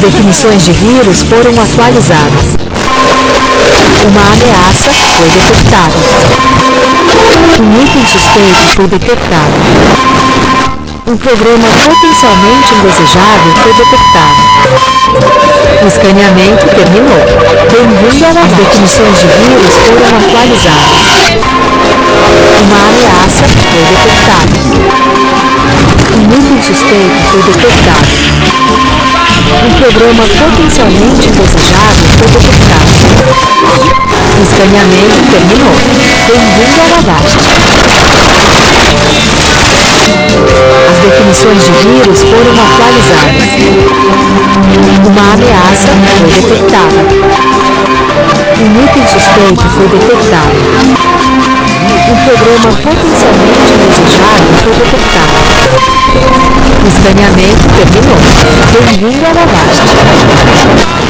definições de vírus foram atualizadas. Uma ameaça foi detectada. Um item suspeito foi detectado. Um programa potencialmente indesejável foi detectado. O escaneamento terminou. Bem-vindo à As definições de vírus foram atualizadas. Uma ameaça foi detectada. Um item suspeito foi detectado. Um programa potencialmente indesejável foi detectado. O escaneamento terminou. Bem-vindo à lavagem. As definições de vírus foram atualizadas. Uma ameaça foi detectada. Um item suspeito foi detectado. Um programa potencialmente indesejável foi detectado. O escaneamento terminou. Bem-vindo à lavagem.